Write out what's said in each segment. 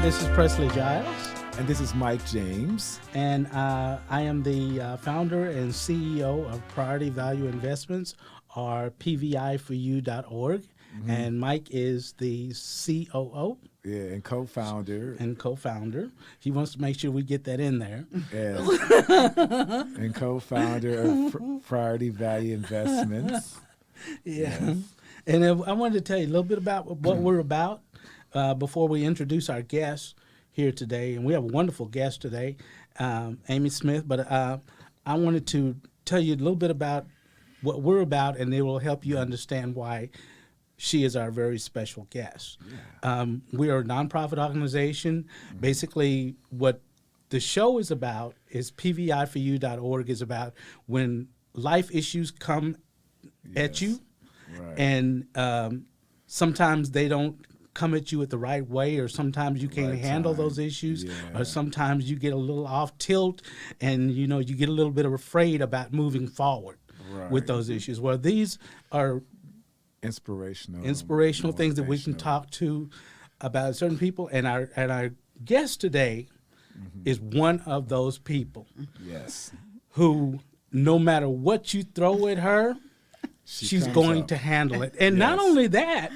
This is Presley Giles. And this is Mike James. And I am the founder and CEO of Priority Value Investments, or pviforyou.org. Mm-hmm. And Mike is the COO. Yeah, and co-founder. He wants to make sure we get that in there. Yes. And co-founder of Priority Value Investments. Yeah. Yes. And I wanted to tell you a little bit about what we're about before we introduce our guests here today. And we have a wonderful guest today, Amy Smith. But I wanted to tell you a little bit about what we're about, and it will help you understand why she is our very special guest. Yeah. We are a nonprofit organization. Mm-hmm. Basically, what the show is about is pviforyou.org is about when life issues come at you, right. And sometimes they don't come at you at the right way, or sometimes you can't handle those issues, or sometimes you get a little off tilt, and you get a little bit afraid about moving forward with those issues. Well, these are inspirational things that we can talk to about certain people, and our guest today is one of those people. Yes. Who, no matter what you throw at her, she's going to handle it. And not only that,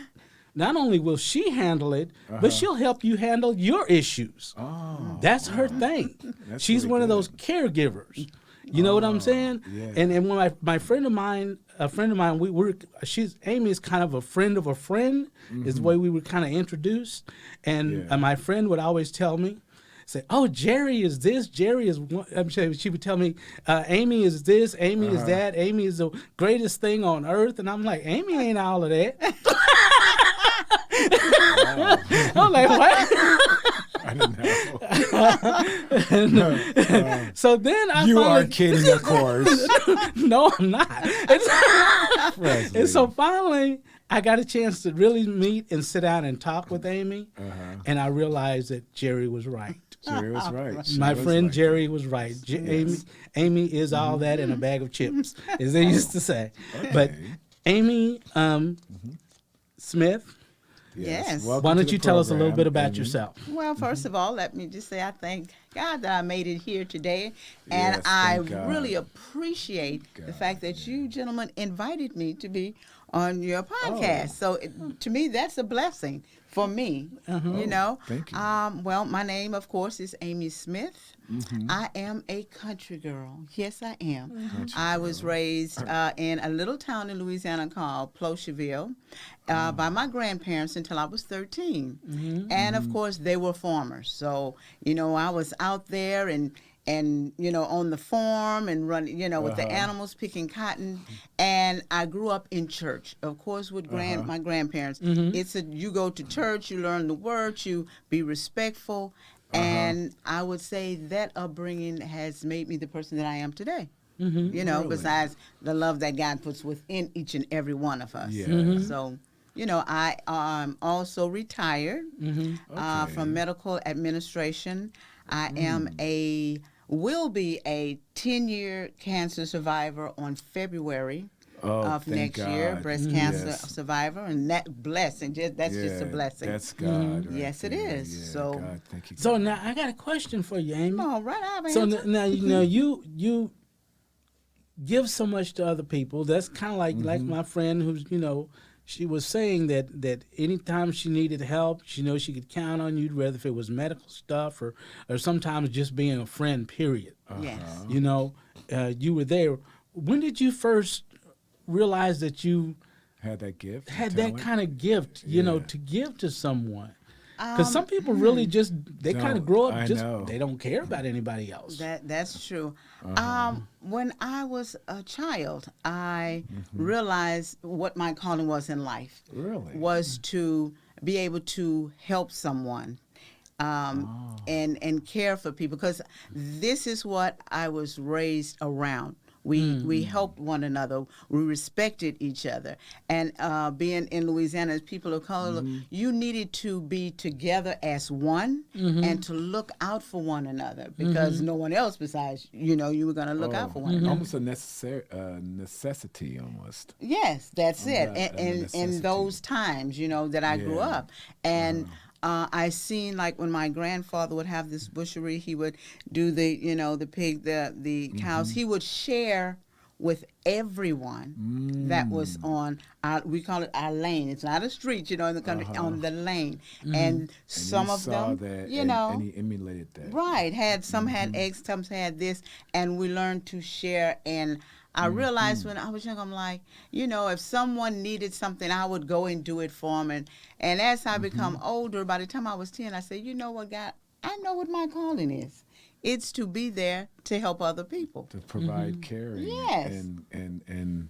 not only will she handle it, but she'll help you handle your issues. Oh, that's her thing. She's really one of those caregivers. You know what I'm saying? Yeah. And when my friend of mine, Amy is kind of a friend of a friend, is the way we were kind of introduced. And my friend would always tell me, say, oh, Jerry is this, Jerry is one. She would tell me, Amy is this, Amy is that, Amy is the greatest thing on earth. And I'm like, Amy ain't all of that. I'm like, what? I didn't know. So then You are kidding, of course. No, I'm not. And so finally, I got a chance to really meet and sit down and talk with Amy, and I realized that Jerry was right. Jerry was right. My friend Jerry was right. Amy is all that in a bag of chips, as they used to say. Okay. But Amy Smith. Yes. Why don't you tell us a little bit about yourself? Well, first of all, let me just say I thank God that I made it here today. And I really appreciate the fact that you gentlemen invited me to be on your podcast. So to me, that's a blessing for me, Thank you. Well, my name, of course, is Amy Smith. I am a country girl. Yes, I am. I was raised in a little town in Louisiana called Smithvideo by my grandparents until I was 13. And, of course, they were farmers. So, I was out there and on the farm and running, with the animals, picking cotton. And I grew up in church, of course, with my grandparents. You go to church, you learn the word, you be respectful. And I would say that upbringing has made me the person that I am today. Really? Besides the love that God puts within each and every one of us. Yeah. So, I am also retired from medical administration. I will be a 10-year cancer survivor on February of next year, breast cancer survivor, and that blessing, that's just a blessing. That's God. Right yes, it is. Yeah, so, God, thank you, God. So now I got a question for you, Amy. All right, I have So now you give so much to other people. That's kind of like my friend who's she was saying that anytime she needed help, she could count on you, whether if it was medical stuff or sometimes just being a friend, period. Yes. You were there. When did you first realize that you had that gift? Had that kind of gift, to give to someone? Because some people really they kind of grow up they don't care about anybody else. That's true. When I was a child, I realized what my calling was in life. Really? Was to be able to help someone and care for people, because this is what I was raised around. We helped one another. We respected each other. And being in Louisiana as people of color, you needed to be together as one and to look out for one another, because no one else besides, you were going to look out for one another. Almost a necessity almost. Yes, that's it. And in those times, that I grew up. And I seen like when my grandfather would have this butchery, he would do the, you know, the pig, the cows. He would share with everyone that was on our, we call it our lane. It's not a street, you know, in the country, on the lane. And And some you of saw them, that, you know, and he emulated that. right, had some had eggs, some had this, and we learned to share. And I realized when I was young, I'm like, you know, if someone needed something, I would go and do it for them. And as I become older, by the time I was 10, I said, you know what, God, I know what my calling is. It's to be there to help other people. To provide caring. Yes. And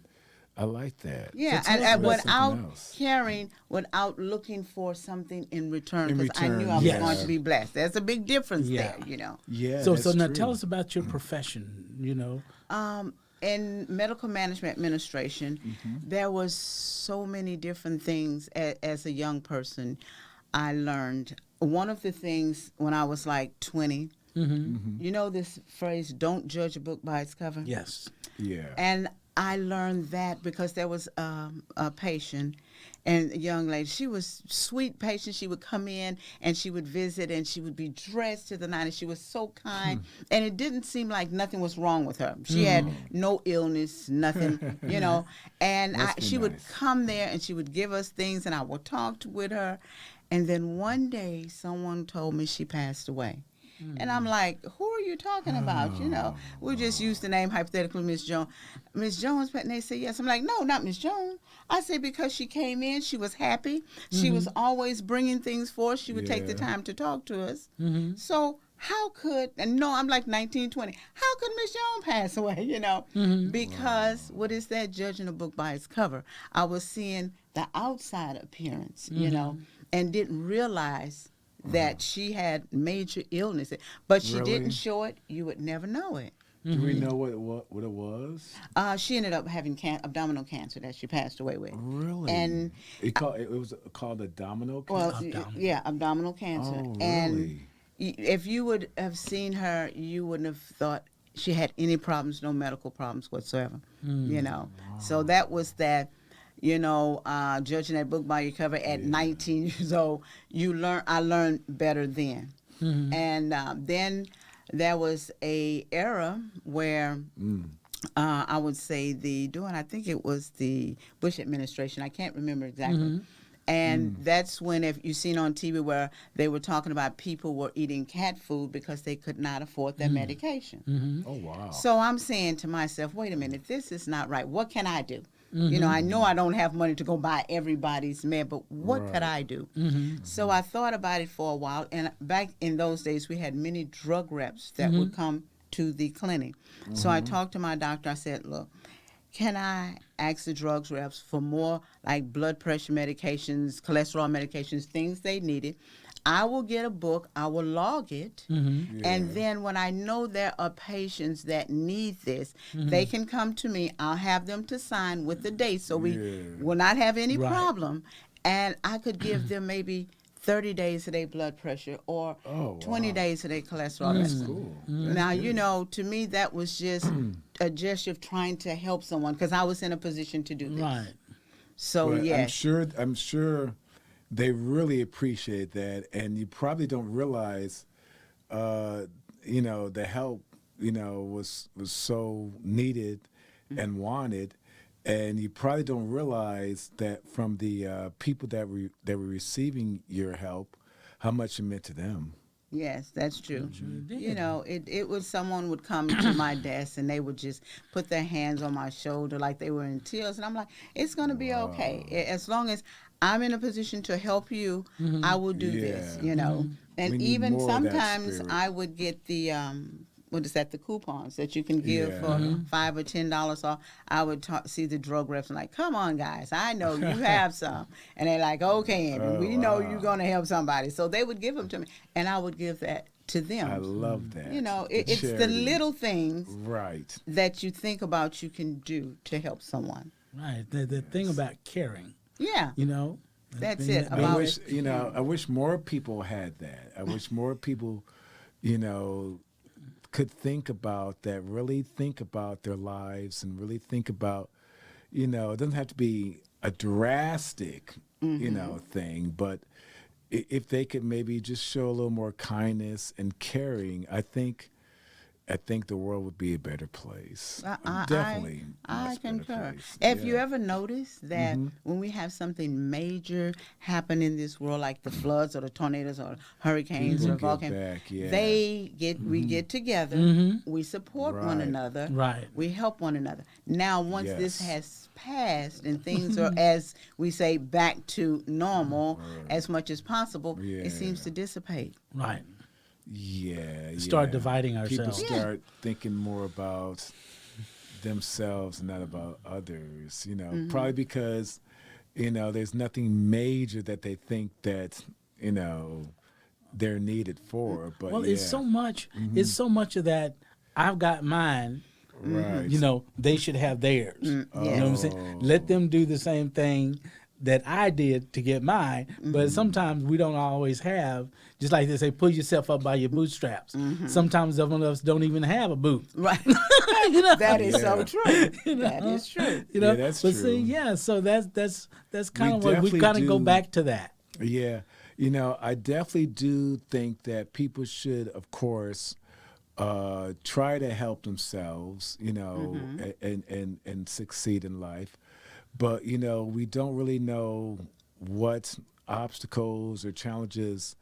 I like that. Yeah, So tell us and about without something else. caring, without looking for something in return, In because I knew return, I was yes. going to be blessed. There's a big difference Yeah. there, you know. Yeah. So that's now true. tell us about your profession. You know. In medical management administration, there was so many different things as a young person I learned. One of the things when I was like 20, you know this phrase, don't judge a book by its cover? Yes. Yeah. And I learned that because there was a patient and a young lady. She was sweet patient. She would come in and she would visit and she would be dressed to the nine and she was so kind. And it didn't seem like nothing was wrong with her. She had no illness, nothing, you know. And Must be she would nice. come there and she would give us things and I would talk with her. And then one day someone told me she passed away. And I'm like, who are you talking about? You know, we just used the name hypothetically, Miss Jones. Miss Jones, and they say yes. I'm like, no, not Miss Jones. I say because she came in, she was happy. She was always bringing things for us. She would take the Yeah. time to talk to us. So how could, and no, I'm like 19, 20. How could Miss Jones pass away, you know? Because what is that, judging a book by its cover? I was seeing the outside appearance, you know, and didn't realize that she had major illness. But she Really? didn't show it. You would never know it. Do we know what it was? She ended up having abdominal cancer that she passed away with. Really? And it was called abdominal well, cancer. yeah, abdominal cancer. Oh, And really? if you would have seen her, you wouldn't have thought she had any problems, no medical problems whatsoever. You know, so that was that. You know, judging that book by your cover at 19 years old, I learned better then. And then there was a era where I would say I think it was the Bush administration. I can't remember exactly. And that's when, if you've seen on TV where they were talking about people were eating cat food because they could not afford their medication. Oh, wow. So I'm saying to myself, wait a minute, this is not right. What can I do? You know, I know I don't have money to go buy everybody's med, but what could I do? So I thought about it for a while. And back in those days, we had many drug reps that would come to the clinic. So I talked to my doctor. I said, look, can I ask the drugs reps for more like blood pressure medications, cholesterol medications, things they needed? I will get a book, I will log it, and then when I know there are patients that need this, they can come to me. I'll have them to sign with the date so we will not have any problem. And I could give them maybe 30 days of their blood pressure or 20 days of their cholesterol. That's cool. Now, you know, to me, that was just a gesture of trying to help someone because I was in a position to do this. Right. So, But yes. I'm sure they really appreciate that, and you probably don't realize, you know, the help, you know, was so needed and wanted, and you probably don't realize that from the people that were receiving your help, how much it meant to them. Yes, that's true. You know, it was someone would come to my desk and they would just put their hands on my shoulder like they were in tears. And I'm like, it's going to be okay. As long as I'm in a position to help you, I will do this, you know. And We need even more of that sometimes spirit. I would get the, what is that, the coupons that you can give for $5 or $10 off. I would see the drug reps and like, come on, guys, I know you have some. And they're like, okay, Andrew, we know you're going to help somebody. So they would give them to me, and I would give that to them. I love that. You know, The it's the charity. little things Right. that you think about you can do to help someone. Right. The thing about caring, Yeah. you know. That's being it, that- I about wish, you know, I wish more people had that. I wish more people, you know, could think about that, really think about their lives and really think about, you know, it doesn't have to be a drastic, you know, thing, but if they could maybe just show a little more kindness and caring, I think the world would be a better place. Definitely, I much better concur. place. Have you Yeah. ever noticed that when we have something major happen in this world, like the floods or the tornadoes or hurricanes People or get volcanoes, back, yeah. we get together, we support one Right. another, Right. we help one another. Now, once this Yes. has passed and things are, as we say, back to normal as much as possible, it seems Yeah. to dissipate. Right. Yeah, Start yeah. dividing People ourselves. start thinking more about themselves and not about others. Probably because there's nothing major that they think that they're needed for. But Well, yeah, it's so much. It's so much of that. I've got mine. right. They should have theirs. You know what I'm saying? Oh. Let them do the same thing that I did to get mine. But sometimes we don't always have. Just like they say, pull yourself up by your bootstraps. Sometimes some of us don't even have a boot. Right. You know? That is so Yeah. true. That is true. You know? Yeah, that's but true. see, yeah. So that's kind of what we definitely kind of go do- back to that. Yeah, I definitely do think that people should, of course, try to help themselves, and succeed in life. But we don't really know what obstacles or challenges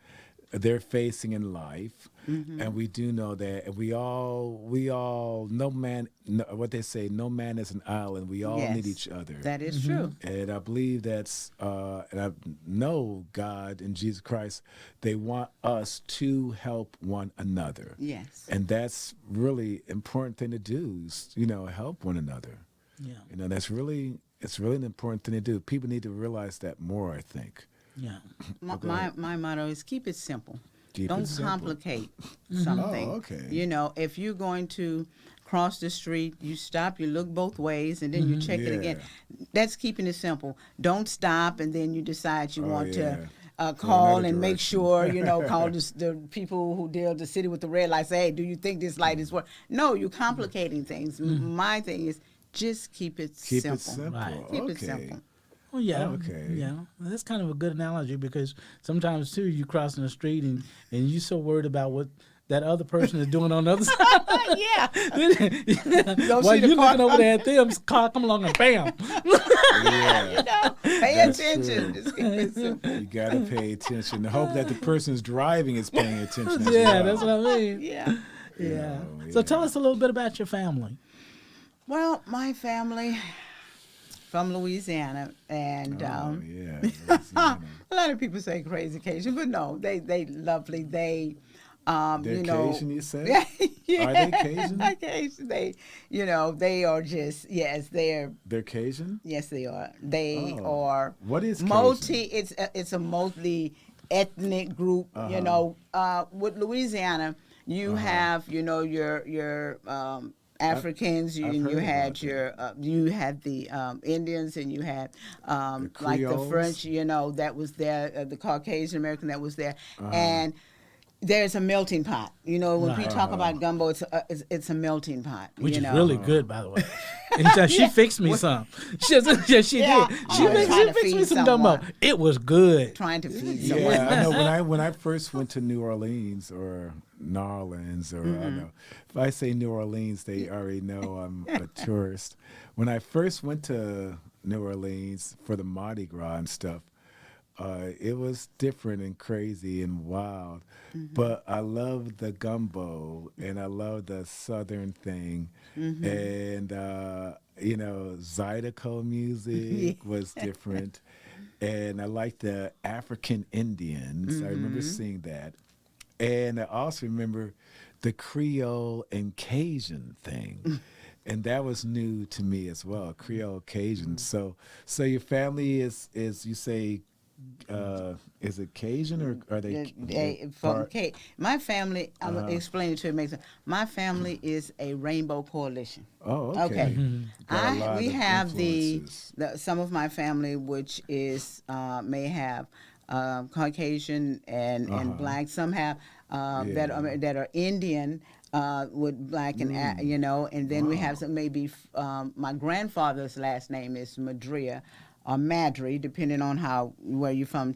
they're facing in life, and we do know that. And we all, no man, what they say, no man is an island. We all need each other. That is true. And I believe that's, and I know God and Jesus Christ, they want us to help one another. Yes. And that's really important thing to do, is, help one another. Yeah. It's really an important thing to do. People need to realize that more, I think. Yeah. My motto is keep it simple. Keep Don't it simple. complicate something. Oh, okay. If you're going to cross the street, you stop, you look both ways, and then you check it again. That's keeping it simple. Don't stop, and then you decide you want to call another and make direction. sure, call the people who deal the city with the red lights. Say, hey, do you think this light is working? No, you're complicating things. My thing is just keep it Keep simple. it simple. Right. Keep it Okay. simple. Well, yeah. Okay. Yeah. That's kind of a good analogy because sometimes, too, you crossing the street and you're so worried about what that other person is doing on the other side. Yeah. While you looking over there at them, car come along and bam. Yeah. Pay That's attention. true. Just keep it simple. You gotta pay attention. Hope that the person who's driving is paying attention. As Yeah, well. that's what I mean. Yeah. Yeah. Oh, So tell yeah. us a little bit about your family. Well, my family from Louisiana, and Oh yeah. Louisiana. a lot of people say crazy Cajun, but no, they lovely. They, They're you know, Cajun, you say? yeah, Are they Cajun? Cajun. They, they are just They're Cajun? yes, they are. They Oh. are What is multi. It's a multi ethnic group. With Louisiana, you have your Africans, I've you heard had about your you had the Indians, and you had like the Creoles? French, that was there, the Caucasian American that was there, Uh-huh. and there's a melting pot. When we Right. talk about gumbo, it's a melting pot. Which is Uh-huh. really good, by the way. And she fixed me some. She Yeah. did. She I was trying to fixed me feed some gumbo. someone. It was good. Trying to feed someone. Yeah, I know. When I first went to New Orleans or New Orleans, or I don't know, if I say New Orleans, they already know I'm a tourist. When I first went to New Orleans for the Mardi Gras and stuff, it was different and crazy and wild. But I love the gumbo and I love the Southern thing, and Zydeco music was different. And I like the African Indians. I remember seeing that. And I also remember the Creole and Cajun thing. And that was new to me as well, Creole Cajun. So your family is you say, is it Cajun or are they? My family, I'm going to explain it to you. Makes sense. My family is a rainbow coalition. Oh, okay. Got a lot We of have influences. some of my family, which is may have Caucasian and black. Some have that are Indian with black and and then we have some maybe my grandfather's last name is Madria or Madry, depending on where you're from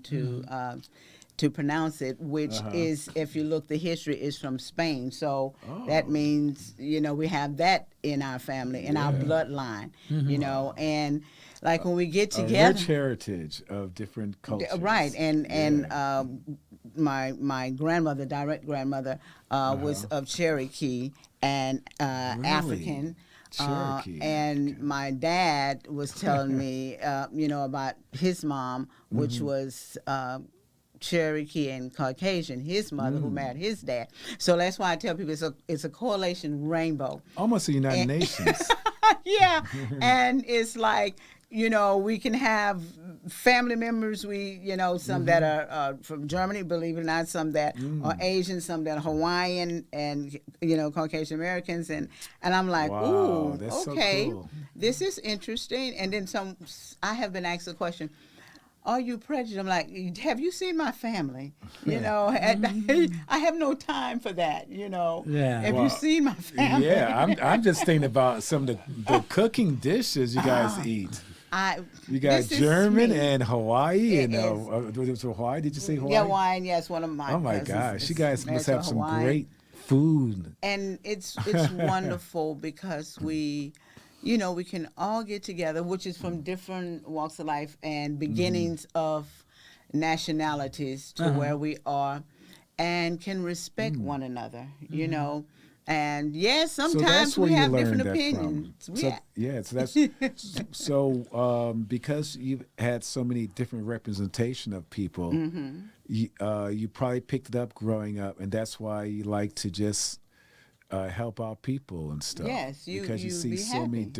to pronounce it, which is, if you look, the history is from Spain. So that means, we have that in our family, in our bloodline, and like when we get A together. rich heritage of different cultures. Right, and my grandmother, direct grandmother, was of Cherokee and Really? African. Cherokee. And my dad was telling me, about his mom, which was Cherokee and Caucasian, his mother who married his dad. So that's why I tell people it's a correlation rainbow. Almost the United Nations. Yeah, and it's like, we can have family members, some that are from Germany, believe it or not, some that are Asian, some that are Hawaiian, and, Caucasian Americans. And I'm like, Wow, ooh, that's so okay, cool. this is interesting. And then I have been asked a question, are you prejudiced? I'm like, have you seen my family? I have no time for that. Yeah. Have you seen my family? Yeah, I'm just thinking about some of the cooking dishes you guys eat. You got German and Hawaii, and was it Hawaii? Did you say Hawaii? Yeah, Hawaiian. Yes, one of my. Oh my cousins gosh, is you guys married must to a have some Hawaiian. great food. And it's wonderful because we can all get together, which is from different walks of life and beginnings of nationalities to where we are, and can respect one another. And yes, sometimes so that's where we you have learned different that opinions. from. So that's so because you've had so many different representation of people, you probably picked it up growing up, and that's why you like to just help out people and stuff. Yes, because you you see be so many happy.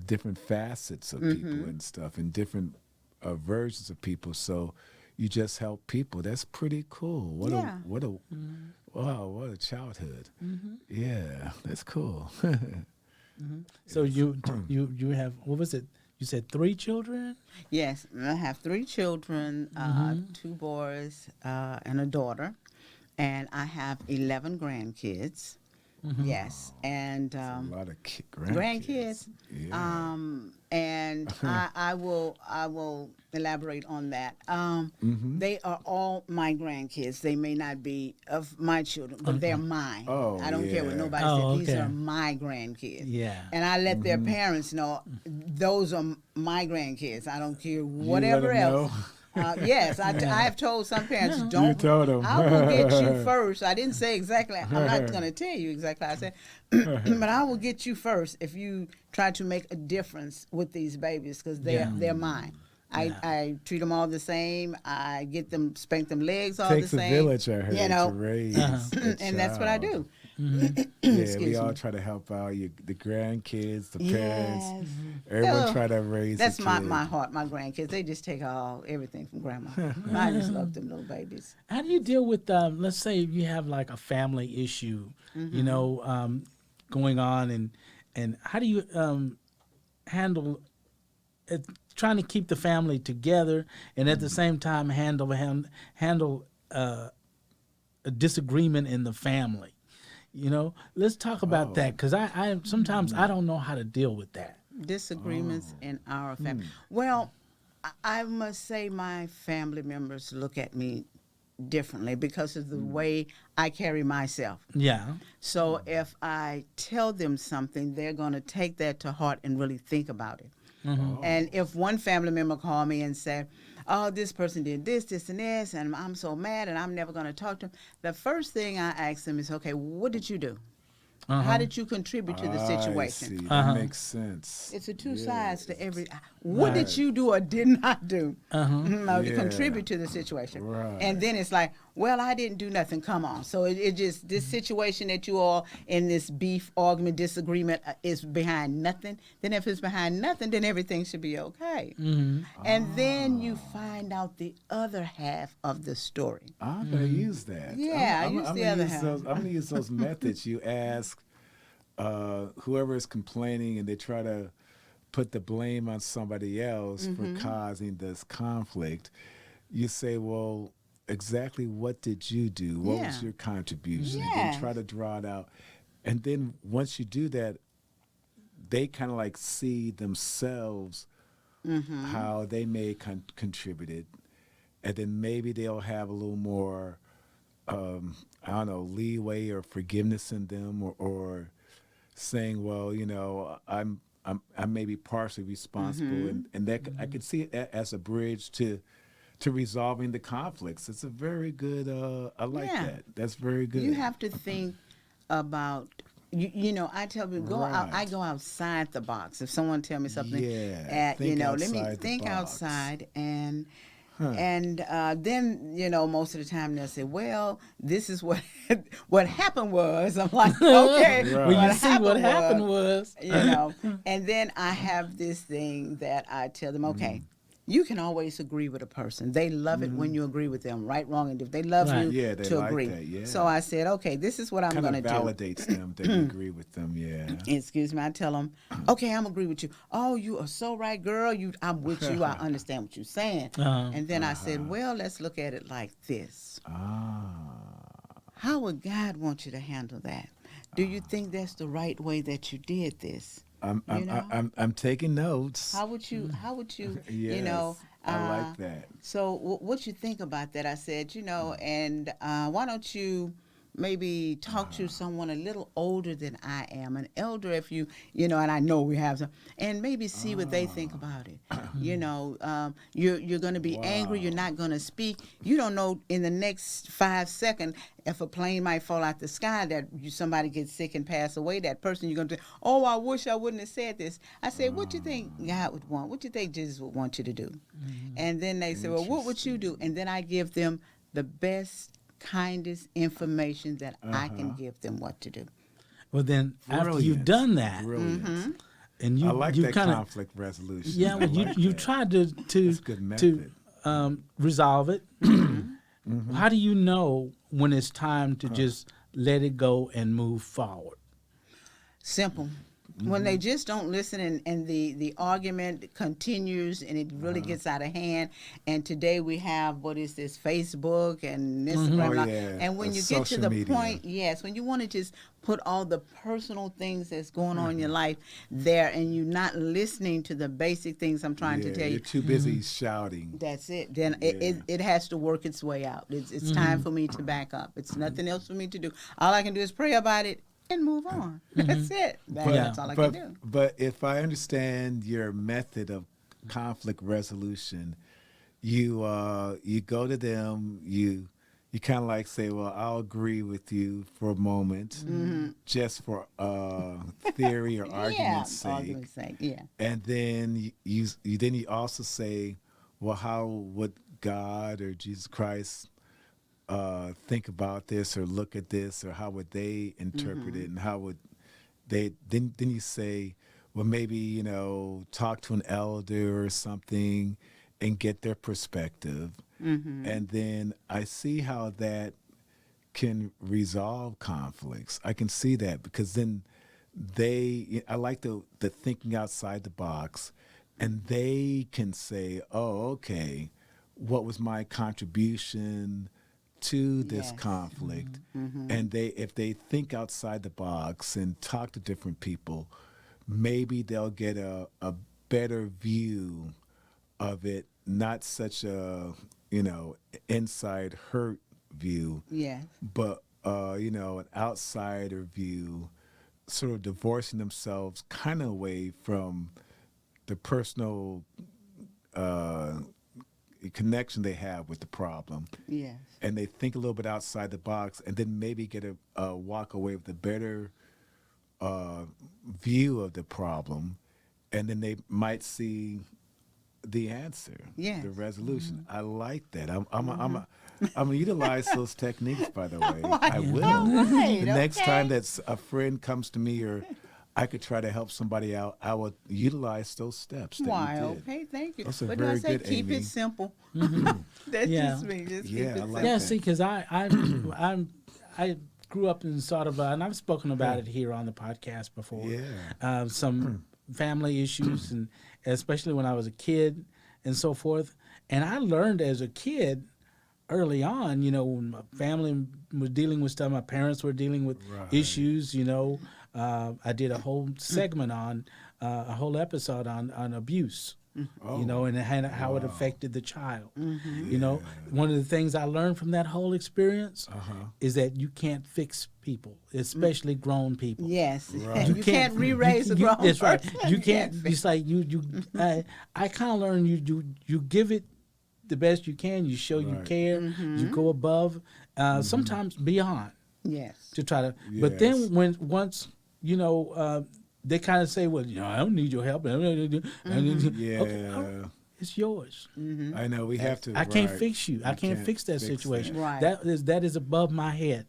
different facets of people and stuff, and different versions of people. So you just help people. That's pretty cool. What a wow, what a childhood. Yeah, that's cool. So you have, what was it? You said 3 children? Yes, I have 3 children, 2 boys and a daughter, and I have 11 grandkids. Yes, and A lot of grandkids. Yeah. And I will elaborate on that. They are all my grandkids. They may not be of my children, but they're mine. Oh, I don't care what yeah. nobody Oh, says. These okay. are my grandkids. Yeah. And I let their parents know those are my grandkids. I don't care let whatever 'em else. know? Yes, I have told some parents, You don't. told 'em. I will get you first. I didn't say exactly. I'm not going to tell you exactly. I said, but I will get you first if you try to make a difference with these babies because they're mine. I treat them all the same. I get them, spank them legs all Takes the a same. village, I heard, to raise a And that's what I child. do. Yeah, we Excuse all me. try to help out the grandkids, the Yes. parents. Everyone Oh, try to raise. That's a my kid. heart, my grandkids. They just take everything from grandma. I just love them little babies. How do you deal with, let's say you have like a family issue, going on, and how do you handle it, trying to keep the family together, and at the same time handle a disagreement in the family? Let's talk about that, because I sometimes I don't know how to deal with that. Disagreements in our family. Well, I must say my family members look at me differently because of the way I carry myself. Yeah. So if I tell them something, they're going to take that to heart and really think about it. And if one family member called me and said, oh, this person did this, this, and this, and I'm so mad and I'm never going to talk to them, the first thing I ask them is, okay, what did you do? How did you contribute to the situation? I see. That makes sense. It's a two Yes. sides to every. What did you do or did not do? To Yeah. contribute to the situation, Right. and then it's like, well, I didn't do nothing. Come on. So it just this situation that you all in this beef, argument, disagreement is behind nothing. Then if it's behind nothing, then everything should be okay. And then you find out the other half of the story. I'm gonna use that. Yeah, I'm use the gonna other use half. those. I'm gonna use those methods. You ask whoever is complaining, and they try to put the blame on somebody else for causing this conflict. You say, well, exactly what did you do? What was your contribution? And then try to draw it out. And then once you do that, they kind of like see themselves how they may contributed. and then maybe they'll have a little more, I don't know, leeway or forgiveness in them, or saying, well, I'm maybe partially responsible, and that I could see it as a bridge to resolving the conflicts. It's a very good. I like Yeah. that. That's very good. You have to think about. I tell people go out. I Right. go outside the box. If someone tell me something, Yeah, think let me outside the think box. outside, and Huh. then most of the time they'll say, "Well, this is what what happened was." I'm like, "Okay, Right. Well, what you see what happened was. And then I have this thing that I tell them, okay, you can always agree with a person. They love it when you agree with them, right, wrong, and if they love Right. you Yeah, they to like agree. that, yeah. So I said, okay, this is what I'm Kind going of to do. validates them that you agree with them. Yeah. Excuse me, I tell them, okay, I'm agree with you. Oh, you are so right, girl. I'm with you. I understand what you're saying. And then I said, well, let's look at it like this. How would God want you to handle that? Do you think that's the right way that you did this? I'm taking notes. How would you? Yes, I like that. So what you think about that? I said, and why don't you maybe talk to someone a little older than I am, an elder, if and I know we have some, and maybe see what they think about it. You're going to be angry. You're not going to speak. You don't know in the next 5 seconds if a plane might fall out the sky that somebody gets sick and pass away. That person you're going to say, oh, I wish I wouldn't have said this. I said, what do you think God would want? What do you think Jesus would want you to do? And then they say, well, what would you do? And then I give them the best, kindest information that I can give them what to do. Well, then after you've Brilliant. done that, Brilliant. and you I like you that kind of conflict resolution. yeah, well, I like you that. tried to That's a good method. resolve it. How do you know when it's time to just let it go and move forward? Simple. When they just don't listen and the argument continues and it really gets out of hand. And today we have, what is this, Facebook and Instagram. Oh, yeah. And when you get to Social the media. point, yes, when you want to just put all the personal things that's going on in your life there and you're not listening to the basic things I'm trying to tell you. You're too busy shouting. That's it. Then it has to work its way out. It's time for me to back up. It's nothing else for me to do. All I can do is pray about it and move on. That's it. That's all I can do. But if I understand your method of conflict resolution, you go to them, you kind of like say, well, I'll agree with you for a moment, just for theory or argument's sake. Argument's sake, yeah. And then you also say, well, how would God or Jesus Christ think about this or look at this, or how would they interpret it, and how would they then you say, well, maybe talk to an elder or something and get their perspective, and then I see how that can resolve conflicts. I can see that, because then I like the thinking outside the box, and they can say, oh, okay, what was my contribution to this conflict? And if they think outside the box and talk to different people, maybe they'll get a better view of it, not such a inside hurt view, but an outsider view, sort of divorcing themselves kind of away from the personal connection they have with the problem. Yes. And they think a little bit outside the box, and then maybe get a walk away with a better view of the problem, and then they might see the answer, the resolution. I like that. I'm gonna utilize those techniques. By the way, I will. Right, The next time that a friend comes to me, or I could try to help somebody out, I would utilize those steps that Why? you did. Okay, thank you. Those are But very I say good, keep Amy. it simple. That's Yeah. just me. Just keep Yeah, it I simple. like Yeah, that. see, because I grew up in sort of, and I've spoken about it here on the podcast before. Yeah. Some family issues, and especially when I was a kid and so forth. And I learned as a kid early on, when my family was dealing with stuff, my parents were dealing with issues, I did a whole segment on, a whole episode on abuse. You know, and how it affected the child. You know, one of the things I learned from that whole experience is that you can't fix people, especially grown people. Yes, Right. you can't re-raise a grown That's right. person. You can't. It's like I kind of learned you give it the best you can. You show you care. You go above, sometimes beyond, Yes. to try to. But then Yes. once you know, they kind of say, well, you know, I don't need your help. Okay, Yeah. it's yours. I know we have to. I can't right. fix you. I We can't fix that situation. Right. That is above my head.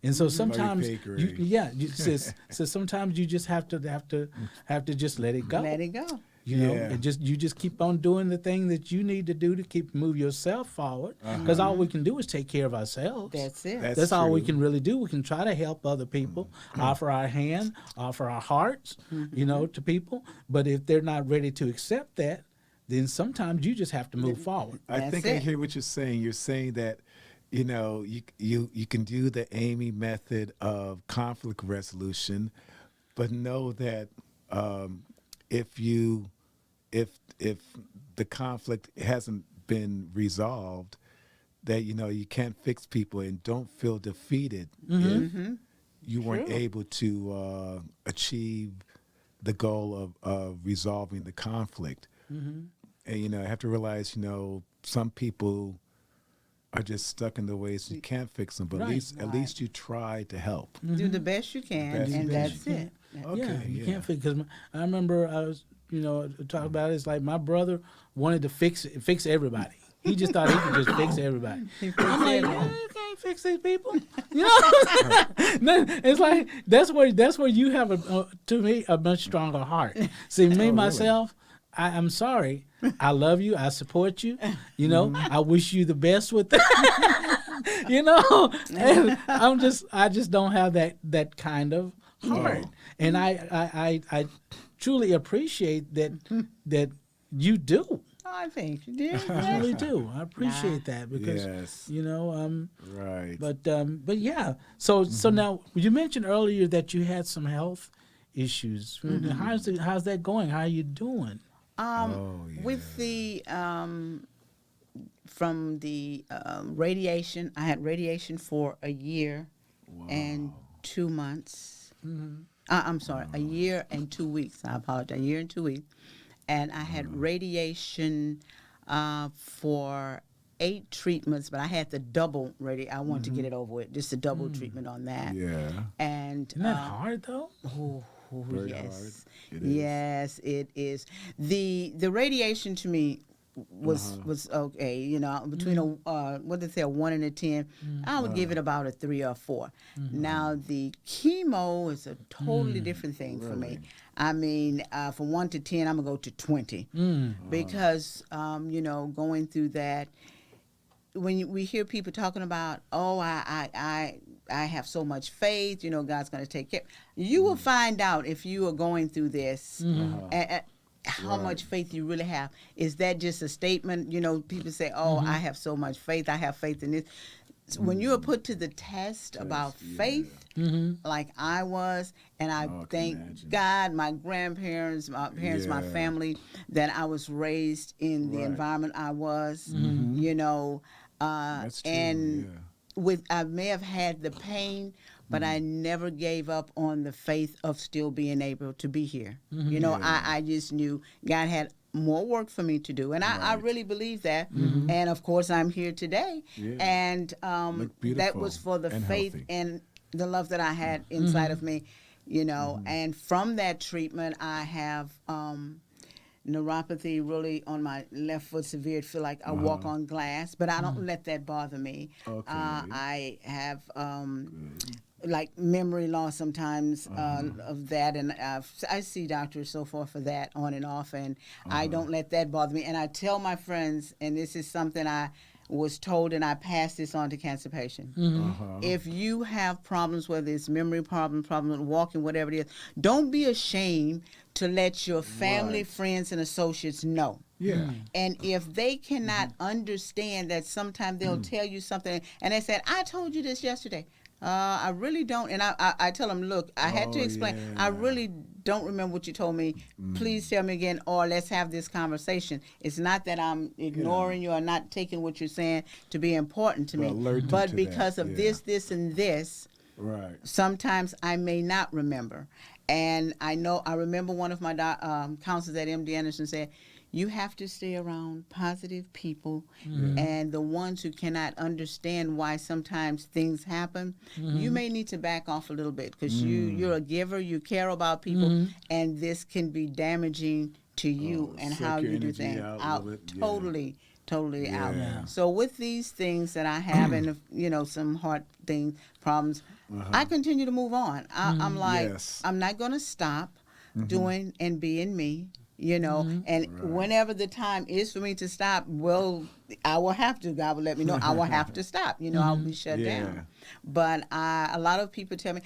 And so sometimes, pay grade. so sometimes you just have to just let it go. Let it go. You know, Yeah. and you just keep on doing the thing that you need to do to move yourself forward. Because all we can do is take care of ourselves. That's it. That's That's all we true. can really do. We can try to help other people, offer our hand, offer our hearts, you know, to people. But if they're not ready to accept that, then sometimes you just have to move forward. I That's think I it. hear what you're saying. You're saying that, you know, you can do the Amy method of conflict resolution, but know that if the conflict hasn't been resolved, that you can't fix people, and don't feel defeated if you weren't able to achieve the goal of resolving the conflict. And I have to realize, some people are just stuck in the ways you can't fix them, but Right. at least you try to help. Do the best you can, Best you and can. that's it. Okay, Yeah, you yeah. can't fix. Because I remember I was, talking about it. It's like my brother wanted to fix everybody. He just thought he could just fix everybody. I'm like, you can't fix these people. You know, it's like that's where you have to me a much stronger heart. See, me really? myself, I'm sorry. I love you. I support you. You know, I wish you the best with that. And I just don't have that kind of heart. And I truly appreciate that you do. I think you did. I really do. I appreciate that because Yes. Right. but yeah. So now you mentioned earlier that you had some health issues. How's that going? How are you doing? With the from the radiation, I had radiation for a year and 2 months. I'm sorry, a year and 2 weeks. I apologize, a year and 2 weeks. And I had radiation for 8 treatments, but I had the double I wanted to get it over with, just a double treatment on that. Yeah. And Isn't that hard though? Very yes. hard. It is. Yes, it is. The radiation to me was okay. Between a 1 and a 10, I would give it about a 3 or 4. Now the chemo is a totally different thing for me. I mean, from 1 to 10, I'm gonna go to 20 because going through that. When we hear people talking about, I have so much faith, God's going to take care. You will find out if you are going through this, how much faith you really have. Is that just a statement? People say, I have so much faith. I have faith in this. So when you are put to the test about faith, like I was, and I thank God, my grandparents, my parents, my family, that I was raised in the environment I was, That's true. and I may have had the pain, but I never gave up on the faith of still being able to be here. I just knew God had more work for me to do, and I really believe that. And of course, I'm here today, and that was for the faith healthy. and the love that I had inside of me, And from that treatment, I have neuropathy really on my left foot severe. I feel like I walk on glass, but I don't let that bother me. Okay. I have like memory loss sometimes of that, and I see doctors so forth for that on and off, and I don't let that bother me. And I tell my friends, and this is something I was told, and I pass this on to cancer patients. If you have problems, whether it's memory problems with walking, whatever it is, don't be ashamed to let your family, friends, and associates know. Yeah. And if they cannot understand that, sometimes they'll tell you something, and they said, I told you this yesterday. I really don't. And I tell them, look, I had to Oh, explain. yeah. I really don't remember what you told me. Please tell me again, or let's have this conversation. It's not that I'm ignoring you or not taking what you're saying to be important to But me. alert them But to because that, of yeah. this, and this, Right. sometimes I may not remember. And I remember one of my counselors at MD Anderson said, you have to stay around positive people, and the ones who cannot understand why sometimes things happen, you may need to back off a little bit, because you're a giver, you care about people, and this can be damaging to you and suck how your you do energy things. out a little bit, yeah. Totally out. Yeah. So with these things that I have, and some heart things, problems, I continue to move on. I'm like, Yes. I'm not going to stop doing and being me. And Right. whenever the time is for me to stop, well, I will have to. God will let me know. I will have to stop. I'll be shut Yeah. down. But a lot of people tell me,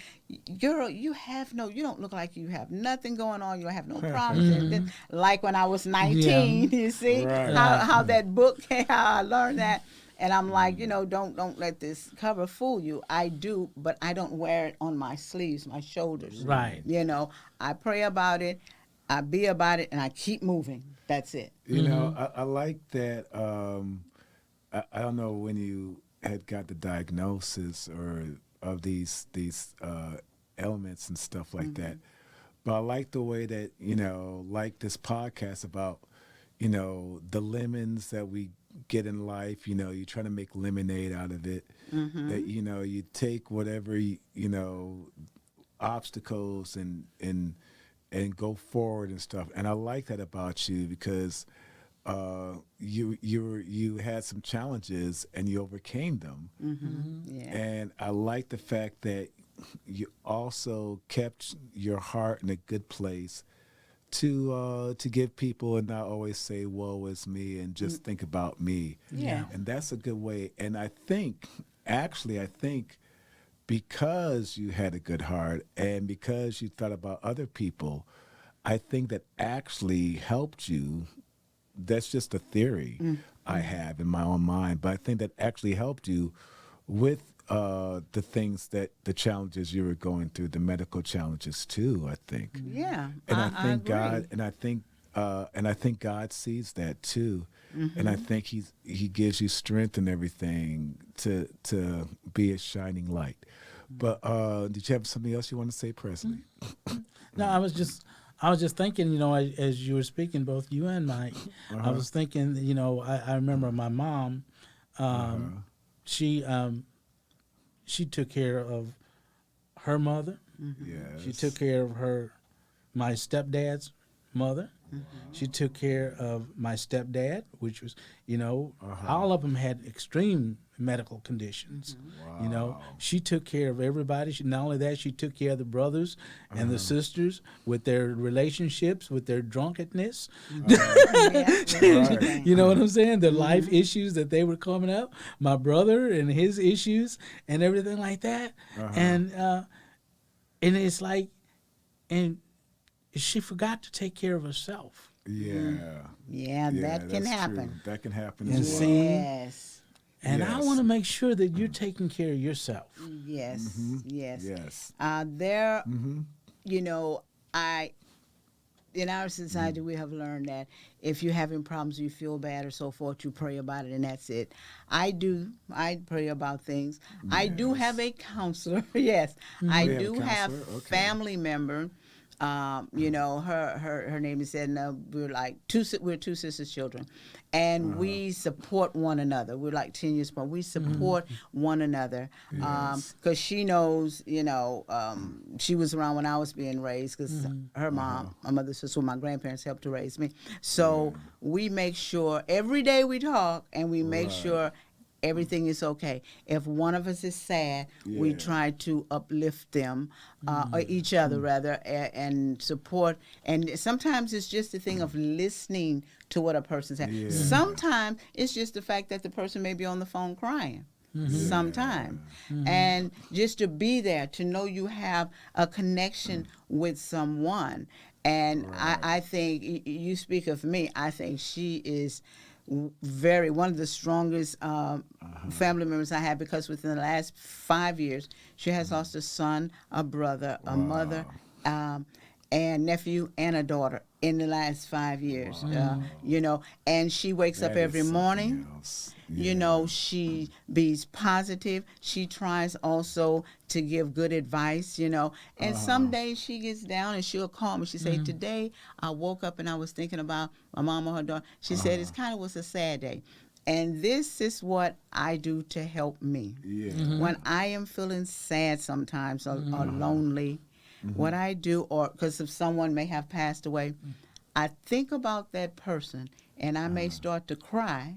girl, you don't look like you have nothing going on. You don't have no problems. And then, like when I was 19, you see Right. how that book, how I learned that. And I'm like, don't let this cover fool you. I do, but I don't wear it on my sleeves, my shoulders. Right. I pray about it. I be about it, and I keep moving. That's it. I like that. I don't know when you had got the diagnosis or of these elements and stuff like that, but I like the way that like this podcast about the lemons that we get in life. You try to make lemonade out of it. That you take whatever obstacles and go forward and stuff. And I like that about you, because you had some challenges and you overcame them. Yeah. And I like the fact that you also kept your heart in a good place to give people and not always say, woe is me, and just think about me. Yeah. And that's a good way. And I think because you had a good heart and because you thought about other people, I think that actually helped you. That's just a theory I have in my own mind, but I think that actually helped you with the challenges you were going through, the medical challenges too, I think. Yeah. And I think agree. God, and I think God sees that too. And I think he gives you strength and everything to be a shining light. But did you have something else you want to say, Presley? No, I was just thinking, as you were speaking, both you and Mike, I was thinking, I remember my mom, she took care of her mother. Yes. She took care of my stepdad's mother. She took care of my stepdad, which was, all of them had extreme medical conditions. Wow. She took care of everybody. Not only that, she took care of the brothers and the sisters with their relationships, with their drunkenness. Right. You know what I'm saying? The life issues that they were coming up. My brother and his issues and everything like that. And it's like, and she forgot to take care of herself. Yeah. Yeah, that can that's happen. True. That can happen And as well. see, Yes. And I Yes. want to make sure that you're taking care of yourself. Yes. Yes. Yes. There, in our society, we have learned that if you're having problems, you feel bad or so forth, you pray about it, and that's it. I pray about things. I do have a counselor. Yes, I You have a do have counselor? Okay. family member. Her name is Edna. We're two sisters' children, and we support one another. We're like 10 years apart. We support one another Yes. because she knows, she was around when I was being raised because her mom, my mother's sister, my grandparents helped to raise me. So we make sure every day we talk, and we make sure everything is okay. If one of us is sad, we try to uplift them, or each other rather, and support. And sometimes it's just a thing of listening to what a person says. Yeah. Sometimes it's just the fact that the person may be on the phone crying. Sometimes. And just to be there, to know you have a connection with someone. And I think, you speak of me, I think she is one of the strongest family members I have, because within the last 5 years, she has lost a son, a brother, a mother, and nephew, and a daughter in the last 5 years. And she wakes up That is every something morning. else. She be positive. She tries also to give good advice, And some days she gets down and she'll call me. She say, today I woke up and I was thinking about my mom or her daughter. She said it kind of was a sad day. And this is what I do to help me. Yeah. When I am feeling sad sometimes or lonely, what I do, or because if someone may have passed away, I think about that person and I may start to cry.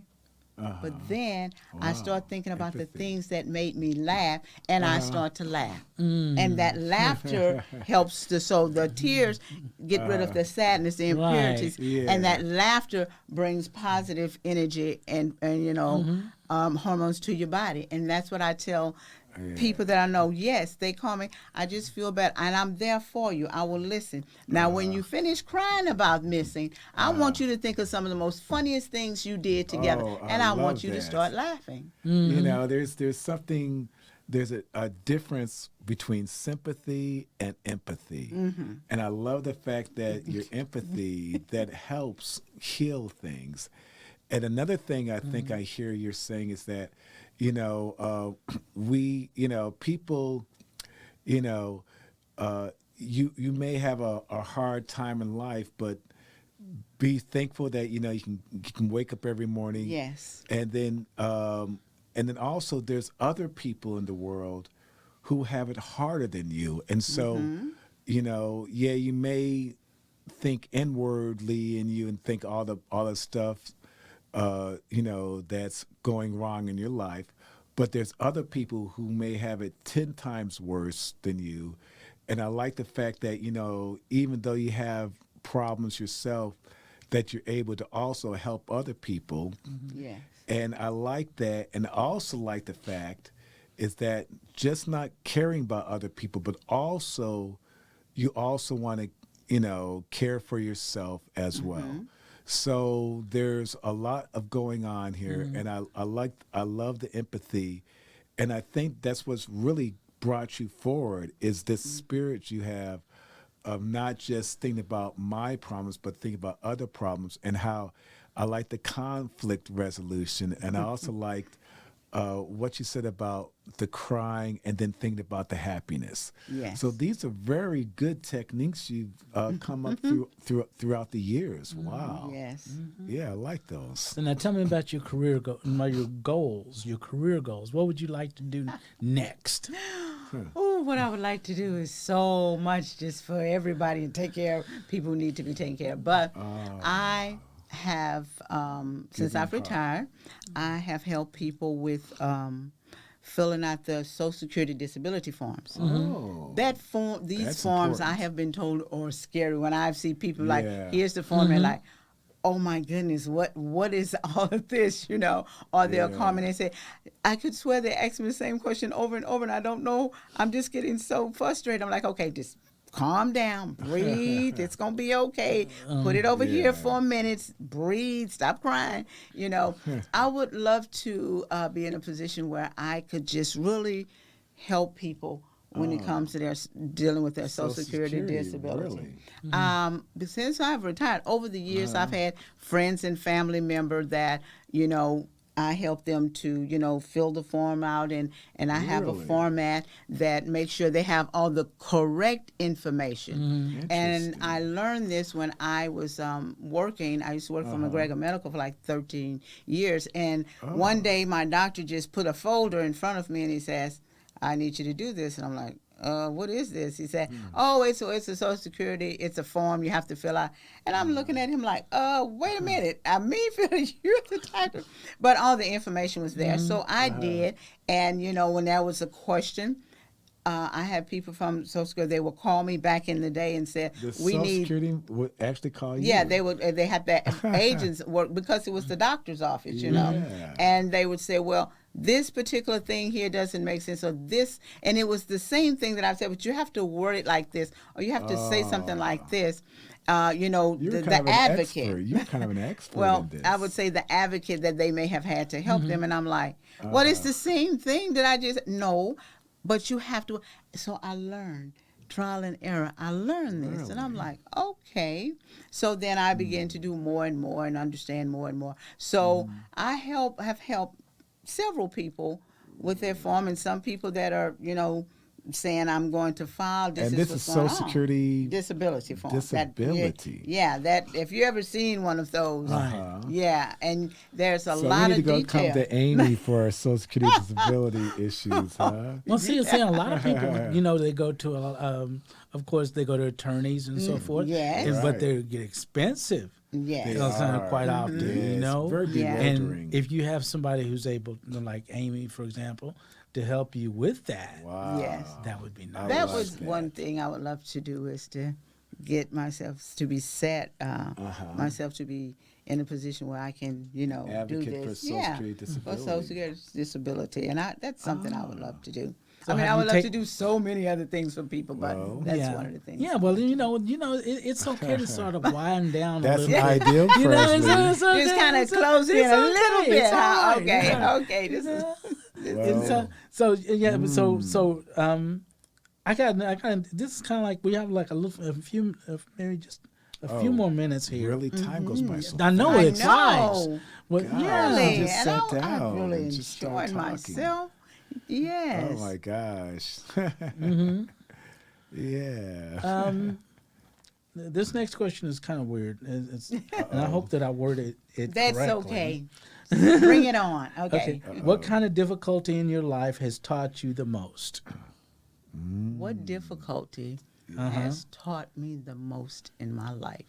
But then I start thinking about the things that made me laugh, and I start to laugh. And that laughter helps so the tears get rid of the sadness, the impurities, and that laughter brings positive energy and hormones to your body. And that's what I tell people that I know. Yes, they call me, I just feel bad, and I'm there for you. I will listen. Now, when you finish crying about missing, I want you to think of some of the most funniest things you did together, and I want you to start laughing. There's something, there's a difference between sympathy and empathy. And I love the fact that your empathy that helps heal things. And another thing I think I hear you're saying is that, people, you may have a hard time in life, but be thankful that, you can wake up every morning. Yes. And then also there's other people in the world who have it harder than you. And so, you may think inwardly in you and think all the stuff, that's going wrong in your life, but there's other people who may have it 10 times worse than you. And I like the fact that, even though you have problems yourself, that you're able to also help other people. Yes. And I like that. And I also like the fact is that just not caring about other people, but also you also want to, care for yourself as well. So there's a lot of going on here, and I love the empathy, and I think that's what's really brought you forward is this spirit you have of not just thinking about my problems, but thinking about other problems, and how I like the conflict resolution, and I also liked what you said about the crying and then thinking about the happiness. Yes. So these are very good techniques you've come up throughout the years. Wow. Yes. Yeah, I like those. So now tell me about your career goals. What would you like to do next? Oh, what I would like to do is so much just for everybody and take care of people who need to be taken care of. But I have, since I've retired, I have helped people with filling out the Social Security disability forms. These forms I have been told are scary. When I see people like, here's the form, and like, oh my goodness, what is all of this, Or they'll call me and say, I could swear they ask me the same question over and over, and I don't know. I'm just getting so frustrated. I'm like, okay, just calm down, breathe. It's going to be okay. Put it over here for a minute. Breathe. Stop crying. I would love to be in a position where I could just really help people when it comes to their dealing with their Social Security disability. Really? But since I've retired, over the years, I've had friends and family members that, I help them to, fill the form out, and I have a format that makes sure they have all the correct information. And I learned this when I was working. I used to work for McGregor Medical for like 13 years. And one day my doctor just put a folder in front of me and he says, I need you to do this. And I'm like, what is this? He said, it's a Social Security. It's a form you have to fill out. And I'm looking at him like, wait a minute. You're the doctor. But all the information was there. So I did. And, when there was a question, I had people from Social Security, they would call me back in the day and said, Social Security would actually call you? Yeah, they would. They had the agents work because it was the doctor's office, And they would say, well, this particular thing here doesn't make sense, or this, and it was the same thing that I've said, but you have to word it like this, or you have to say something like this. You know, You're the kind of an advocate. expert. You're kind of an expert Well, in this. I would say the advocate that they may have had to help them, and I'm like, well, it's the same thing that I just, no, but you have to. So I learned. Trial and error. I learned this, and I'm like, okay. So then I began to do more and more and understand more and more. So I have helped several people with their form, and some people that are, you know, saying I'm going to file. This and is this what's is going Social on. Security Disability form. disability. That if you ever seen one of those, yeah, and there's a So lot we need of to go come detail. to Amy for our Social Security disability issues, huh? Well, see, a lot of people, you know, they go to, of course, they go to attorneys and so forth. yes. And, Right. but they get expensive. Yes. You know, are. quite often, Yes, you know. very Yeah. bewildering. And if you have somebody who's able, you know, like Amy, for example, to help you with that, Wow. Yes. that would be I nice. That like was that. one thing I would love to do, is to get myself to be set, myself to be in a position where I can, you know, Advocate do for this. Social Security For disability. Social Security disability, and that's something I would love to do. So I mean, have I you would love take- to do so many other things for people, but Well, that's one of the things. Yeah, well, you know, it's okay to sort of wind down That's a an little bit. ideal You know, Presley. Just kind of close in a little bit. It's all Huh? right. It's all right. Okay. This is. Well, I got. This is kind of like we have like maybe just a few more minutes here. really, time goes by so I know fast. it flies. know. Well, God. yeah. Really, just and sat I down really and just started enjoyed talking. myself. Yes. Oh my gosh. Yeah. This next question is kind of weird, and I hope that I worded it That's correctly. okay. Bring it on. Okay. Okay. What kind of difficulty in your life has taught you the most? What difficulty has taught me the most in my life?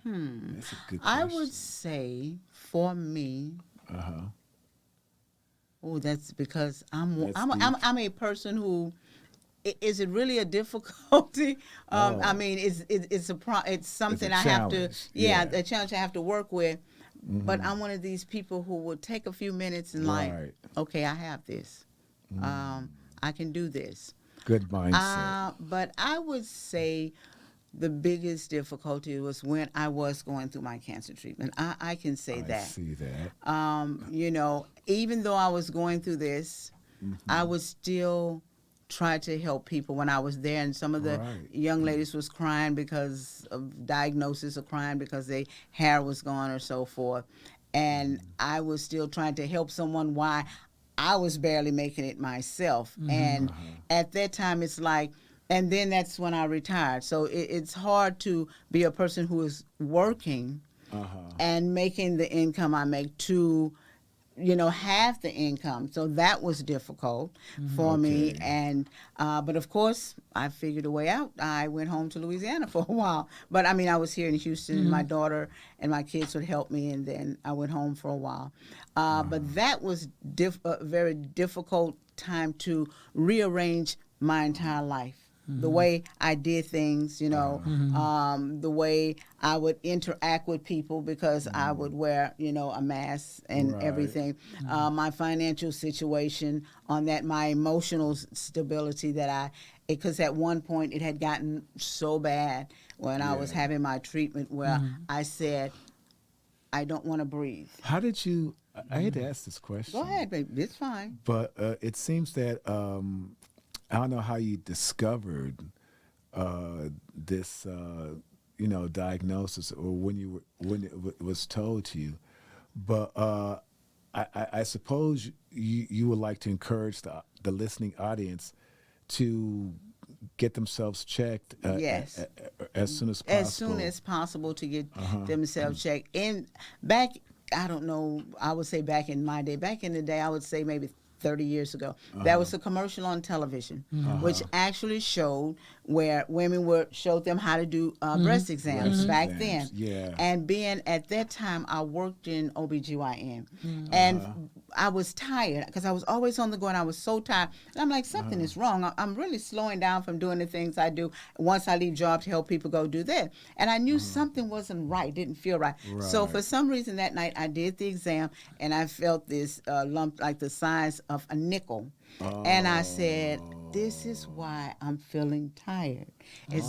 That's a good question. I would say for me. Oh, that's because That's I'm a person who. Is it really a difficulty? I mean, it's something I have to. challenge. Yeah, Yeah. a challenge I have to work with. But I'm one of these people who will take a few minutes and like, Right. okay, I have this. I can do this. Good mindset. But I would say the biggest difficulty was when I was going through my cancer treatment. I can say I that. see that. You know, even though I was going through this, I was still try to help people when I was there, and some of the Right. young ladies was crying because of diagnosis, or crying because their hair was gone or so forth, and I was still trying to help someone while I was barely making it myself. And at that time it's like, and then that's when I retired. So it's hard to be a person who is working and making the income I make to, you know, half the income. So that was difficult for me. Okay. And but of course, I figured a way out. I went home to Louisiana for a while. But I mean, I was here in Houston, and my daughter and my kids would help me, and then I went home for a while. But that was a very difficult time to rearrange my entire life. The way I did things, you know, the way I would interact with people, because I would wear, you know, a mask and Right. everything. My financial situation on that, my emotional stability because at one point it had gotten so bad when I was having my treatment where I said, I don't want to breathe. How did you? I hate to ask this question. Go ahead, baby. It's fine. But it seems that I don't know how you discovered this, you know, diagnosis, or when it was told to you. But I suppose you would like to encourage the listening audience to get themselves checked Yes. as soon as possible. As soon as possible to get themselves checked. And back, I don't know, I would say back in my day, back in the day, I would say maybe 30 years ago, there was a commercial on television which actually showed where women showed them how to do breast exams back then. Yeah. And being at that time, I worked in OBGYN. And I was tired because I was always on the go and I was so tired. And I'm like, something is wrong. I'm really slowing down from doing the things I do once I leave job to help people go do that. And I knew something wasn't right, didn't feel right. So for some reason that night I did the exam and I felt this lump like the size of a nickel. And I said, this is why I'm feeling tired.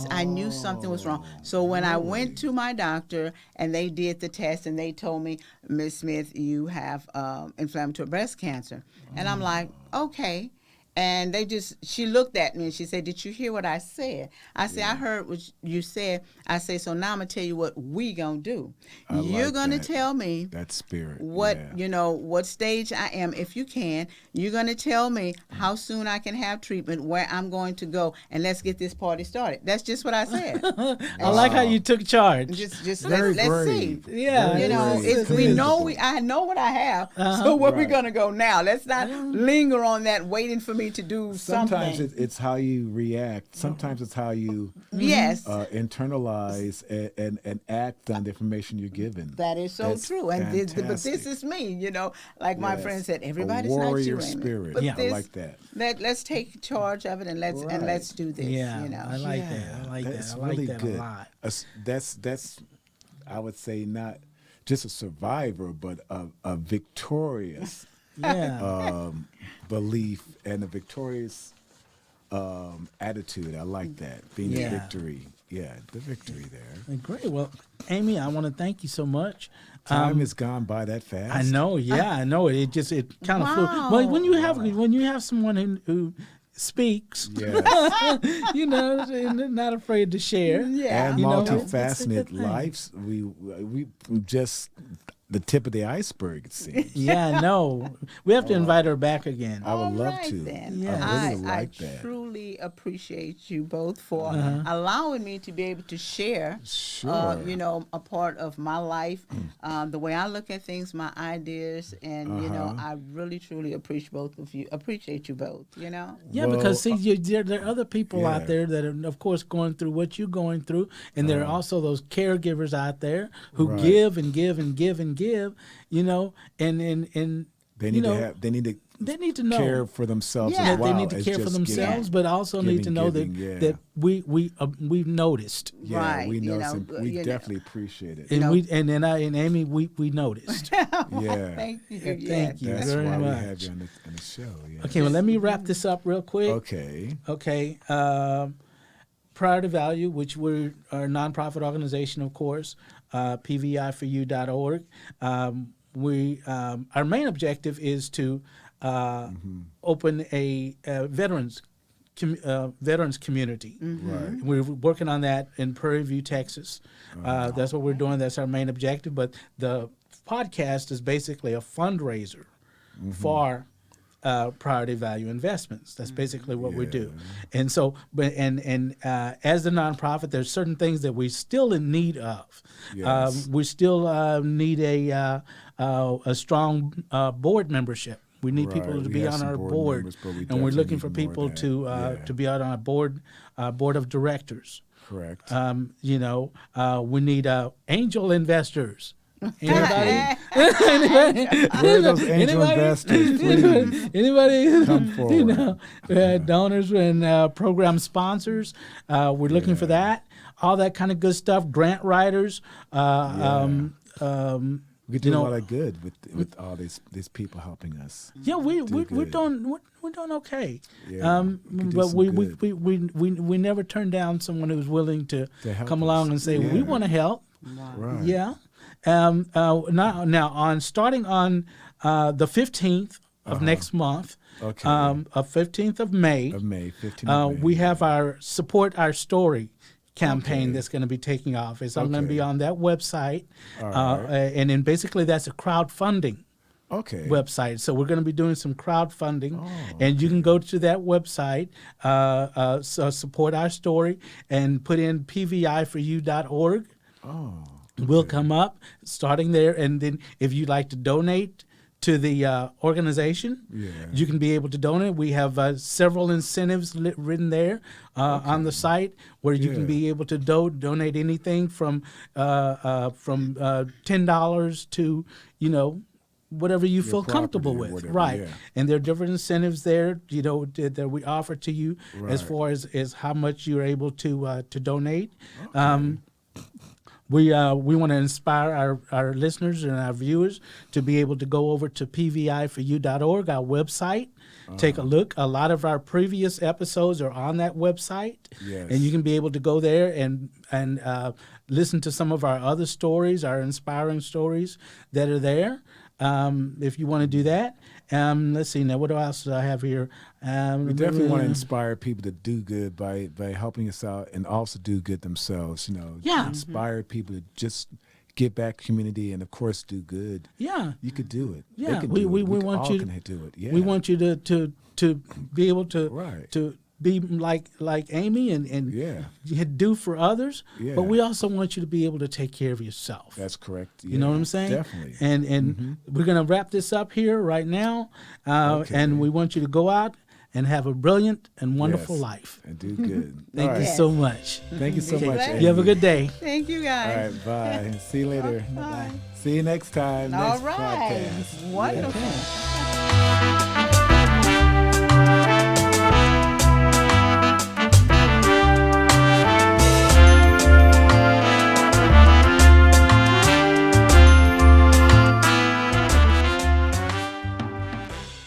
I knew something was wrong. So when I went to my doctor and they did the test and they told me, Miss Smith, you have inflammatory breast cancer. And I'm like, okay. And she looked at me and she said, did you hear what I said? I said, I heard what you said. I say, so now I'm going to tell you what we going to do. You're going to tell me that spirit, what, what stage I am. If you can, you're going to tell me how soon I can have treatment, where I'm going to go, and let's get this party started. That's just what I said. I like how you took charge. Just Very let's see. brave. Yeah. You know, Very we know commendable. I know what I have. So where we Right. going to go now? Let's not linger on that, waiting for me to do Sometimes something. it's how you react. Sometimes it's how you Yes. internalize and act on the information you're given. That is so That's true. And but this fantastic. is me, like my Yes. friend said, A everybody's not warrior you, Amy. spirit. But Yeah. I this, like that. Let's take charge of it and let's do this. Yeah, You know. I like that. I like That's that. I like really that good. a lot. That's I would say not just a survivor, but a victorious Yeah. belief and a victorious attitude. I like that. Being Yeah. the victory. Yeah, the victory there. Great. Well, Amy, I want to thank you so much. Time has gone by that fast. I know. Yeah, I know. It kind of flew. Wow. Well, when you have someone who speaks, Yes. and not afraid to share. Yeah. And You know, it's a multifaceted good thing. lives. We just the tip of the iceberg, it seems. Yeah, I know. We have to invite her back again. I would All love right, to. then. Yeah. I really would I like that. truly appreciate you both for Uh-huh. allowing me to be able to share, Sure. a part of my life, the way I look at things, my ideas, and I really truly appreciate you both. Yeah, Well, because see, there are other people out yeah. there that are, of course, going through what you're going through, and there are also those caregivers out there who Right. give and give and give and give, and They you need know, to have. they need to know care for themselves Yeah. as that well. they need to as care for just themselves, giving. but also need to know Giving, yeah. that we've noticed, Yeah, Right, we you know. know, We you know. definitely appreciate it. and know. and Amy, we noticed. Yeah, Thank you. Thank Yes. you that's very why we much. have you on the show. Yeah. Okay, well, let me wrap this up real quick. Okay. Okay. Priority Value, which we're a nonprofit organization, of course, pviforyou.org. Our main objective is to open a veterans community. Right. We're working on that in Prairie View, Texas. That's what we're doing. That's our main objective. But the podcast is basically a fundraiser for priority value investments. That's basically what we do. And so, as the nonprofit, there's certain things that we're still in need of. Yes. We still need a strong board membership. We need people Right. to We be have on some our board board, members, but we and we're definitely looking need for more people of to that. to be on our board of directors. Correct. We need angel investors. Anybody? Where are those angel Anybody? investors? Please. Anybody? Come forward. Donors and program sponsors. We're looking for that. All that kind of good stuff. Grant writers. We do a lot of good with all these people helping us. Yeah, we're good. doing okay. Yeah, we can do but some we good. we never turn down someone who's willing to help come us. along and say we Yeah. want to help. Right. Yeah. Now starting on the 15th of next month, Okay. 15th of May, Of May, 15th of May. we have our Support Our Story campaign Okay. that's going to be taking off. It's I'm going to be Okay. on that website, All right. and then basically that's a crowdfunding Okay. website. So we're going to be doing some crowdfunding, Oh, and you can go to that website, so Support Our Story, and put in pviforyou.org. Oh. Will come up starting there, and then if you'd like to donate to the organization, Yeah. you can be able to donate. We have several incentives written there on the site where you can Yeah. be able to donate anything from $10 to whatever you feel property comfortable or with, whatever, right? yeah. And there are different incentives there, that we offer to you as Right. far as how much you're able to donate. We want to inspire our listeners and our viewers to be able to go over to pviforyou.org, our website. Take a look. A lot of our previous episodes are on that website, Yes. and you can be able to go there and listen to some of our other stories, our inspiring stories that are there. If you want to do that, let's see now. What else do I have here? We definitely want to inspire people to do good by helping us out and also do good themselves. Yeah. Inspire people to just give back community and of course do good. Yeah. You could do it. They Yeah, can we do it. want all you. can do it. Yeah. We want you to be able to Right. to be like Amy and Yeah. do for others. Yeah. But we also want you to be able to take care of yourself. That's correct. You know what I'm saying? Definitely. And we're gonna wrap this up here right now, Okay. and we want you to go out and have a brilliant and wonderful Yes. life. And do good. Thank All you right. so much. Thank you so Be much. blessed. You have a Amy. good day. Thank you All guys. right. Bye. See you later. Bye. See you next time. All Next right. podcast. Wonderful.